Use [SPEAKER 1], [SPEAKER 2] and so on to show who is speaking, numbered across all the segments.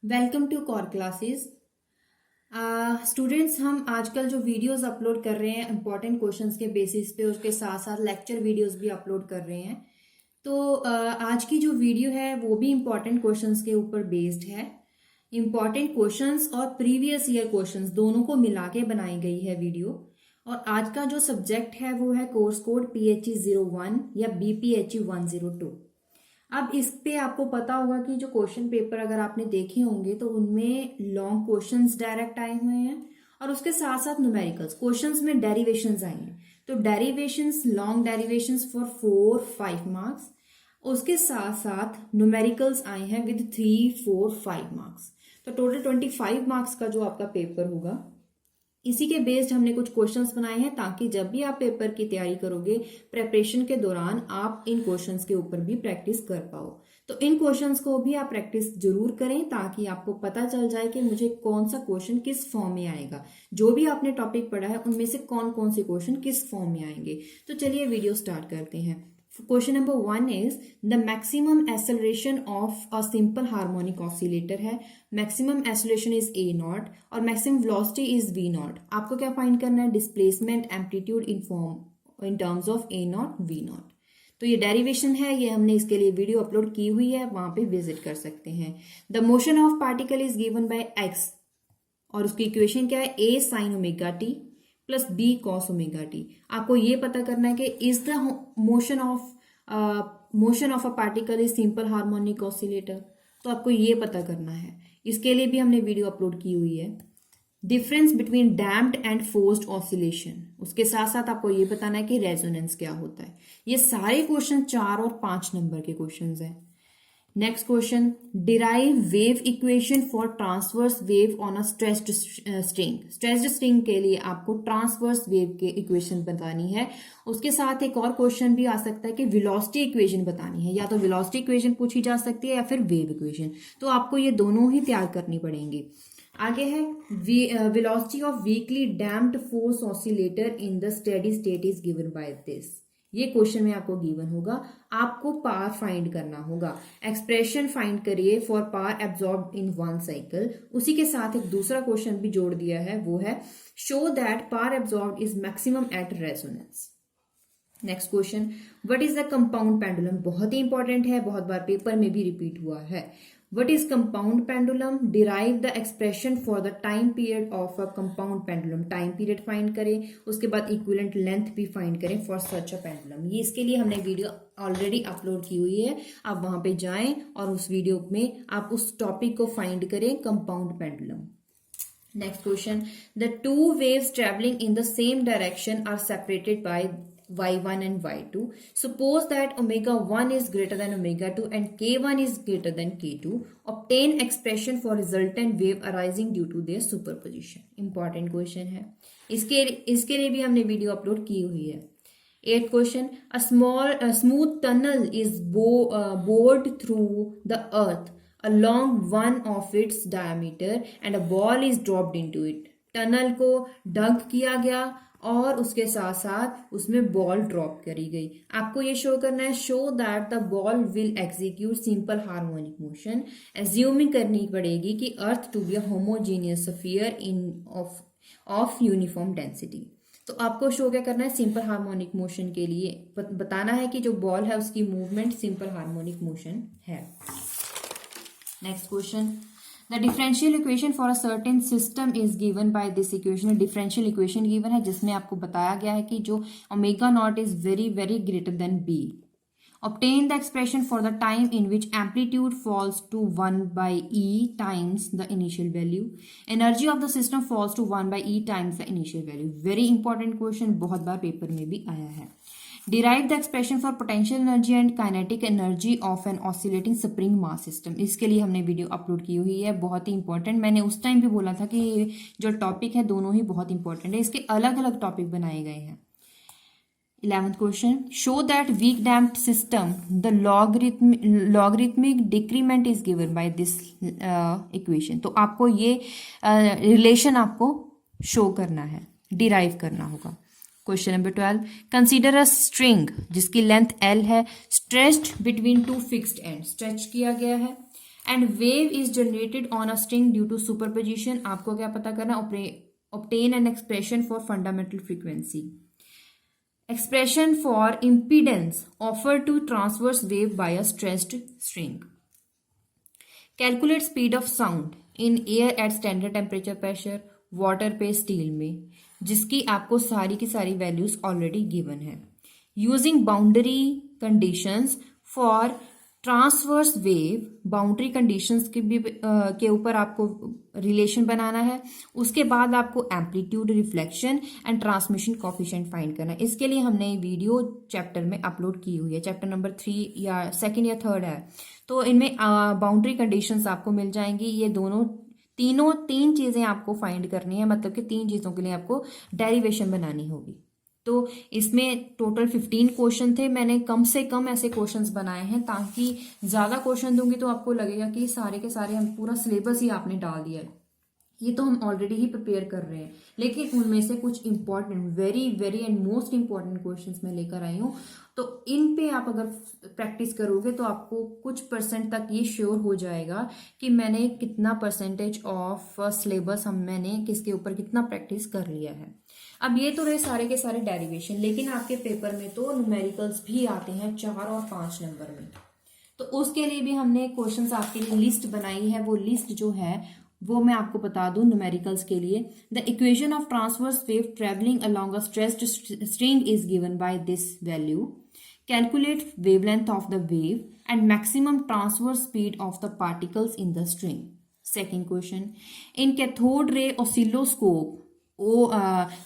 [SPEAKER 1] Welcome to core classes. Students, हम आजकल जो वीडियोस अपलोड कर रहे हैं इंपॉर्टेंट क्वेश्चंस के बेसिस पे, उसके साथ साथ लेक्चर वीडियोस भी अपलोड कर रहे हैं। तो आज की जो वीडियो है वो भी इंपॉर्टेंट क्वेश्चंस के ऊपर बेस्ड है। इंपॉर्टेंट क्वेश्चंस और प्रीवियस ईयर क्वेश्चंस दोनों को मिला के बनाई गई है वीडियो। और आज का जो सब्जेक्ट है वो है कोर्स कोड PHE01 या BPHE102। अब इस पे आपको पता होगा कि जो क्वेश्चन पेपर अगर आपने देखे होंगे तो उनमें लॉन्ग क्वेश्चंस डायरेक्ट आए हुए हैं और उसके साथ साथ न्यूमेरिकल्स क्वेश्चंस में डेरिवेशंस आई हैं। तो derivations, long derivations for 4-5 marks, उसके साथ साथ न्यूमेरिकल्स आए हैं विद 3-4-5 मार्क्स। तो टोटल 25 मार्क्स का जो आपका पेपर होगा, इसी के बेस्ड हमने कुछ क्वेश्चंस बनाए हैं ताकि जब भी आप पेपर की तैयारी करोगे, प्रेपरेशन के दौरान आप इन क्वेश्चंस के ऊपर भी प्रैक्टिस कर पाओ। तो इन क्वेश्चंस को भी आप प्रैक्टिस जरूर करें ताकि आपको पता चल जाए कि मुझे कौन सा क्वेश्चन किस फॉर्म में आएगा। जो भी आपने टॉपिक पढ़ा है उनमें से कौन कौन से क्वेश्चन किस फॉर्म में आएंगे। तो चलिए वीडियो स्टार्ट करते हैं। Question number 1 is the maximum acceleration of a simple harmonic oscillator है। Maximum acceleration is A naught और maximum velocity is V naught. आपको क्या फाइंड करना है? Displacement amplitude in terms of A naught V naught. तो ये derivation है, ये हमने इसके लिए वीडियो अपलोड की हुई है, वहां पे विजिट कर सकते हैं। The motion of particle is given by X और उसकी इक्वेशन क्या है? A sine omega T plus B cos omega T. आपको ये पता करना है कि is the motion of a particle is simple harmonic oscillator. तो आपको ये पता करना है, इसके लिए भी हमने वीडियो अपलोड की हुई है। Difference between damped and forced oscillation, उसके साथ साथ आपको ये बताना है कि रेजोनेंस क्या होता है। ये सारे क्वेश्चन 4 और 5 नंबर के क्वेश्चन हैं। Next question, derive wave equation for transverse wave on a stretched string. Stretched string के लिए आपको ट्रांसवर्स वेव के इक्वेशन बतानी है। उसके साथ एक और क्वेश्चन भी आ सकता है कि वेलोसिटी इक्वेशन बतानी है। या तो वेलोसिटी इक्वेशन पूछी जा सकती है या फिर वेव इक्वेशन। तो आपको ये दोनों ही तैयार करनी पड़ेंगी। आगे है velocity of weekly damped force oscillator in the steady state is given by this. ये क्वेश्चन में आपको गिवन होगा, आपको पावर फाइंड करना होगा। एक्सप्रेशन फाइंड करिए for power absorb in one cycle. उसी के साथ एक दूसरा क्वेश्चन भी जोड़ दिया है, वो है show that power absorb is maximum at resonance. Next question, what is the compound pendulum. बहुत ही इंपॉर्टेंट है, बहुत बार पेपर में भी रिपीट हुआ है। What is compound pendulum? Derive the expression for the time period of a compound pendulum. Time period find करें, उसके बाद equivalent length भी find करें for such a pendulum. ये इसके लिए हमने वीडियो ऑलरेडी अपलोड की हुई है, आप वहां पे जाएं और उस वीडियो में आप उस टॉपिक को फाइंड करें, compound pendulum. Next question, the two waves traveling in the same direction are separated by y1 and y2. Suppose that omega 1 is greater than omega 2 and k1 is greater than k2. Obtain expression for resultant wave arising due to their superposition. Important question है, इसके लिए भी हमने video upload की हुई है। 8th question, a smooth tunnel is bored through the earth along one of its diameter and a ball is dropped into it. Tunnel को डंक किया गया और उसके साथ साथ उसमें बॉल ड्रॉप करी गई। आपको ये शो करना है, show that the ball will execute simple harmonic motion. Assuming करनी पड़ेगी कि earth to be a homogeneous sphere in of uniform density. तो आपको शो क्या करना है? सिंपल हार्मोनिक मोशन के लिए बताना है कि जो बॉल है उसकी मूवमेंट सिंपल हार्मोनिक मोशन है। Next question, the differential equation for a certain system is given by this equation. Differential equation given है जिसमें आपको बताया गया है कि जो omega naught is very very greater than B. Obtain the expression for the time in which amplitude falls to 1 by e times the initial value. Energy of the system falls to 1 by e times the initial value. Very important question, बहुत बार paper में भी आया है। Derive the expression for potential energy and kinetic energy of an oscillating spring mass system. इसके लिए हमने video upload की हुई है, बहुत ही इंपॉर्टेंट। मैंने उस टाइम भी बोला था कि जो टॉपिक है दोनों ही बहुत इंपॉर्टेंट है, इसके अलग अलग टॉपिक बनाए गए हैं। 11th question, show that weak damped system the logarithmic decrement is given by this equation. तो आपको ये रिलेशन आपको शो करना है, डिराइव करना होगा। Question number 12, consider a string जिसकी लेंथ L है, stretched between two fixed end, stretch किया गया है and wave is generated on a string due to superposition. आपको क्या पता करना, obtain an expression for fundamental frequency, expression for impedance offered to transverse wave by a stressed string. Calculate speed of sound in air at standard temperature pressure, water पे steel में, जिसकी आपको सारी की सारी वैल्यूज ऑलरेडी गिवन है. Using boundary conditions for transverse wave, boundary conditions के ऊपर आपको रिलेशन बनाना है. उसके बाद आपको amplitude, reflection and transmission coefficient find करना है. इसके लिए हमने वीडियो चैप्टर में अपलोड की हुई है, चैप्टर नंबर 3 या 2 या 3 है. तो इनमें बाउंड्री कंडीशंस आपको मिल जाएंगी. ये तीन चीजें आपको फाइंड करनी है, मतलब कि 3 चीजों के लिए आपको डेरिवेशन बनानी होगी. तो इसमें टोटल 15 क्वेश्चन थे. मैंने कम से कम ऐसे क्वेश्चंस बनाए हैं ताकि ज्यादा क्वेश्चन दूंगी तो आपको लगेगा कि सारे के सारे हम पूरा सिलेबस ही आपने डाल दिया है. ये तो हम ऑलरेडी ही प्रिपेयर कर रहे हैं, लेकिन उनमें से कुछ important, very very and most important questions मैं लेकर आई हूँ. तो इन पे आप अगर प्रैक्टिस करोगे तो आपको कुछ परसेंट तक ये श्योर हो जाएगा कि मैंने कितना परसेंटेज ऑफ सिलेबस मैंने किसके ऊपर कितना प्रैक्टिस कर लिया है. अब ये तो रहे सारे के सारे डेरिवेशन, लेकिन आपके पेपर में तो न्यूमेरिकल्स भी आते हैं 4 और 5 नंबर में. तो उसके लिए भी हमने क्वेश्चंस आपके लिए लिस्ट बनाई है. वो लिस्ट जो है वो मैं आपको बता दूं न्यूमेरिकल्स के लिए. The equation of transverse wave travelling along a stressed string is given by this value. Calculate wavelength of the wave and maximum transverse speed of the particles in the string. Second question, in cathode ray oscilloscope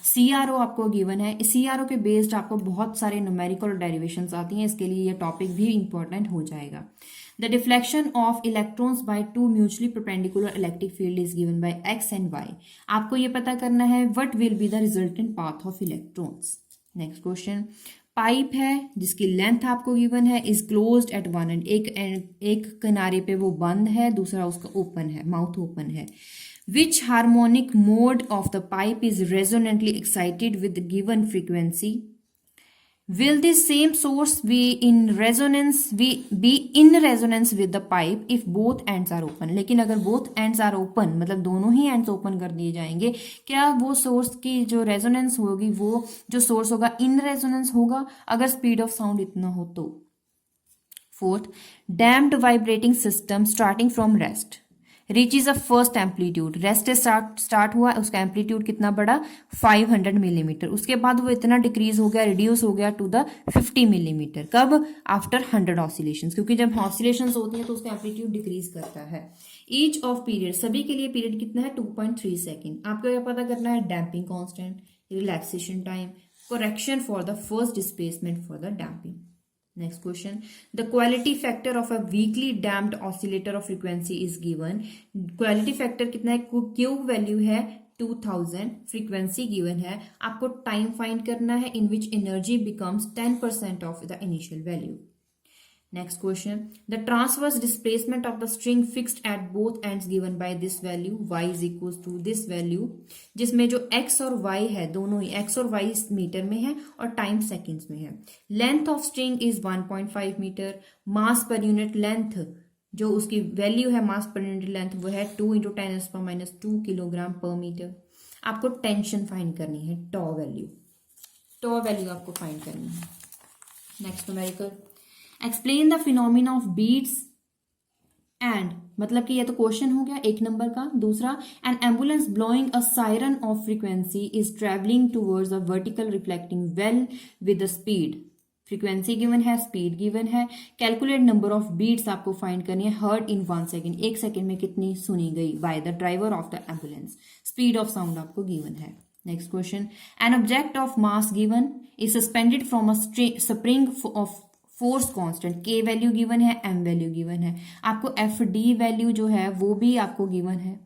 [SPEAKER 1] CRO आपको given है. CRO के based आपको बहुत सारे numerical derivations आती हैं. इसके लिए ये टॉपिक भी इंपॉर्टेंट हो जाएगा. The deflection of electrons bye 2 mutually perpendicular electric field is given bye x and y. आपको ये पता करना है what will be the resultant path of electrons. Next question, pipe है जिसकी लेंथ आपको गिवन है, is closed eight one and. एक किनारे पे वो बंद है, दूसरा उसका ओपन है, माउथ ओपन है. Which harmonic mode of the pipe is resonantly excited with the given frequency? Will this same source be in resonance with the pipe if both ends are open? लेकिन अगर both ends are open, मतलब दोनों ही ends open कर दिए जाएंगे, क्या वो source की जो रेजोनेंस होगी, वो जो सोर्स होगा इन रेजोनेंस होगा अगर स्पीड ऑफ साउंड इतना हो तो. Fourth, damped vibrating system starting from rest reaches a first amplitude. Rest से स्टार्ट हुआ, उसका एम्पलीट्यूड कितना बढ़ा, 500 मिलीमीटर. उसके बाद वो इतना डिक्रीज हो गया, रिड्यूस हो गया टू द 50 मिलीमीटर. कब? आफ्टर 100 ऑसिलेशंस, क्योंकि जब ऑसिलेशंस होती हैं तो उसका एम्पलीट्यूड डिक्रीज करता है. ईच ऑफ पीरियड, सभी के लिए पीरियड कितना है, 2.3 सेकेंड. आपको क्या पता करना है, damping constant, relaxation time, correction for the first displacement for the damping. Next question, the quality factor of a weakly damped oscillator of frequency is given. Quality factor कितना है, Q वैल्यू है 2000, frequency given है. आपको time find करना है in which energy becomes 10% of the initial value. Next question, the transverse displacement of the string fixed at both ends given by this value, y is equals to this value, जिसमें जो x और y है दोनों ही x और y metre में है और टाइम सेकेंड्स में है. Length of string is 1.5 metre. Mass per unit length, जो उसकी वैल्यू है मास पर यूनिट लेंथ, वो है 2 × 10⁻² किलोग्राम पर मीटर. आपको टेंशन फाइंड करनी है, टॉ वैल्यू आपको फाइंड करनी है. Next numerical, explain the phenomena of beats and, मतलब कि ये तो क्वेश्चन हो गया 1 नंबर का. दूसरा, N ambulance blowing a siren of frequency is travelling towards a vertical reflecting well with the speed. Frequency given है, स्पीड गिवन है. कैलकुलेट नंबर ऑफ बीट्स आपको फाइंड करनी है, हर्ड इन 1 सेकेंड, 1 सेकेंड में कितनी सुनी गई by the driver of the ambulance. Speed of sound आपको गिवन है. Next question, an object of mass given is suspended from a spring of force constant. के वैल्यू गिवन है, M value given है. आपको एफ डी वैल्यू जो है वो भी आपको गिवन है.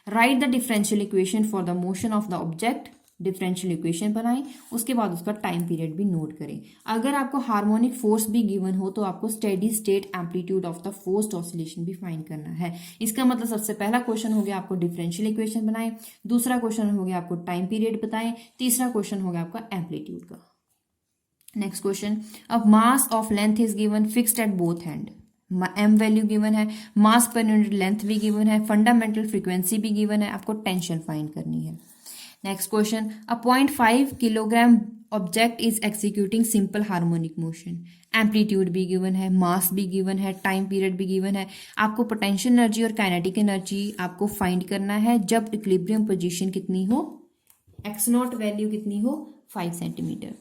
[SPEAKER 1] Right the differential equation for the motion of the object. Differential equation बनाएं, उसके बाद उसका टाइम पीरियड भी नोट करें. अगर आपको हार्मोनिक फोर्स भी गिवन हो तो आपको steady state amplitude of the forced oscillation भी फाइंड करना है. इसका मतलब सबसे पहला क्वेश्चन हो गया आपको डिफरेंशियल इक्वेशन बनाएं, दूसरा क्वेश्चन हो गया आपको टाइम पीरियड बताएं, तीसरा क्वेश्चन हो गया आपका एम्पलीट्यूड का. Next question, a mass of length is given fixed at both end. M value given है, मास पर यूनिट लेंथ भी गिवन है, फंडामेंटल फ्रीक्वेंसी भी गिवन है, आपको टेंशन फाइंड करनी है। Next question, a 0.5 kilogram object is executing simple harmonic motion, amplitude भी given है, मास भी गिवन है, टाइम पीरियड भी गिवन है। आपको पोटेंशियल एनर्जी और काइनेटिक एनर्जी आपको फाइंड करना है जब इक्विलिब्रियम पोजीशन कितनी हो, एक्स नॉट वैल्यू कितनी हो 5 सेंटीमीटर।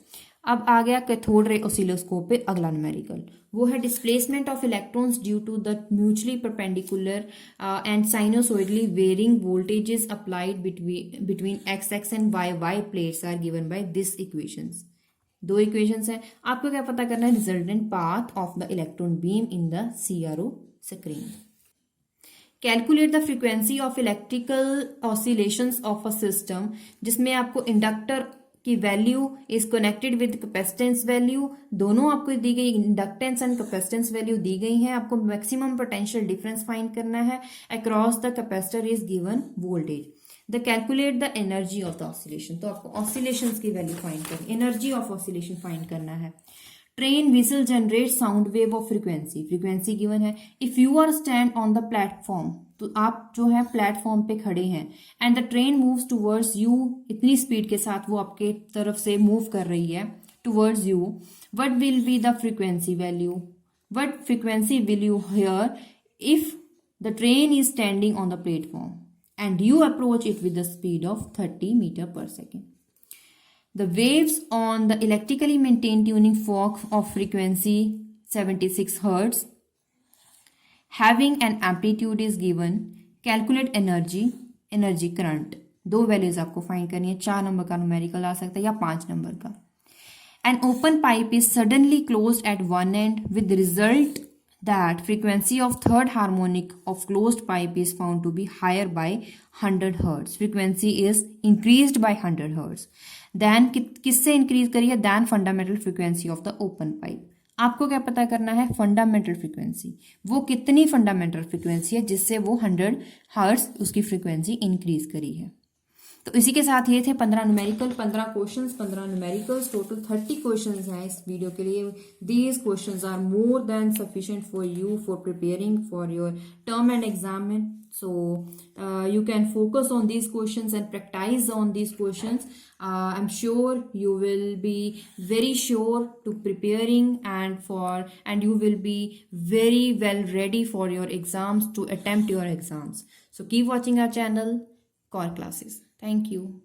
[SPEAKER 1] अब आ गया कैथोड रे ऑसिलोस्कोप पे अगला न्यूमेरिकल, वो है displacement of electrons due to the mutually perpendicular and sinusoidally varying voltages applied between X X and Y Y plates are given by this equations. दो equations है, आपको क्या पता करना है, resultant path of the electron beam in the CRO screen. Calculate the frequency of electrical oscillations of a system, जिसमें आपको inductor की value is connected with capacitance value, दोनों आपको दी गई, इंडक्टेंस एंड कैपेसिटेंस वैल्यू दी गई है। आपको मैक्सिमम पोटेंशियल डिफरेंस फाइंड करना है, across the capacitor is given voltage. The calculate the energy of the oscillation, तो आपको ऑसिलेशंस की वैल्यू फाइंड करनी, एनर्जी ऑफ ऑसिलेशन फाइंड करना है। Train whistle generate sound wave of frequency, frequency given है। If you are stand on the platform, तो आप जो है प्लेटफॉर्म पे खड़े हैं, and the train moves towards you, इतनी स्पीड के साथ वो आपके तरफ से मूव कर रही है towards you, what will be the frequency value, what frequency will you here if the train is standing on the platform and you approach it with the speed of 30 meter per second. The waves on the electrically maintained tuning fork of frequency 76 Hz having an amplitude is given. Calculate energy current. दो values आपको find करनी है, 4 number का numerical आ सकता है या 5 number का। An open pipe is suddenly closed at one end with the result that frequency of third harmonic of closed pipe is found to be higher by 100 Hz. Frequency is increased by 100 Hz. Then किससे increase करिए, than fundamental frequency of the open pipe. आपको क्या पता करना है, fundamental frequency, वो कितनी fundamental frequency है जिससे वो 100 हर्ट्ज उसकी फ्रीक्वेंसी इंक्रीज करी है। तो इसी के साथ ये थे 15 numerical, 15 questions, 15 numericals, total 30 questions हैं इस वीडियो के लिए। These questions are more than sufficient for you for preparing for your term end exam. So you can focus on these questions and practice on these questions. I'm sure you will be very sure to preparing and you will be very well ready for your exams, to attempt your exams. So keep watching our channel, Core Classes. Thank you.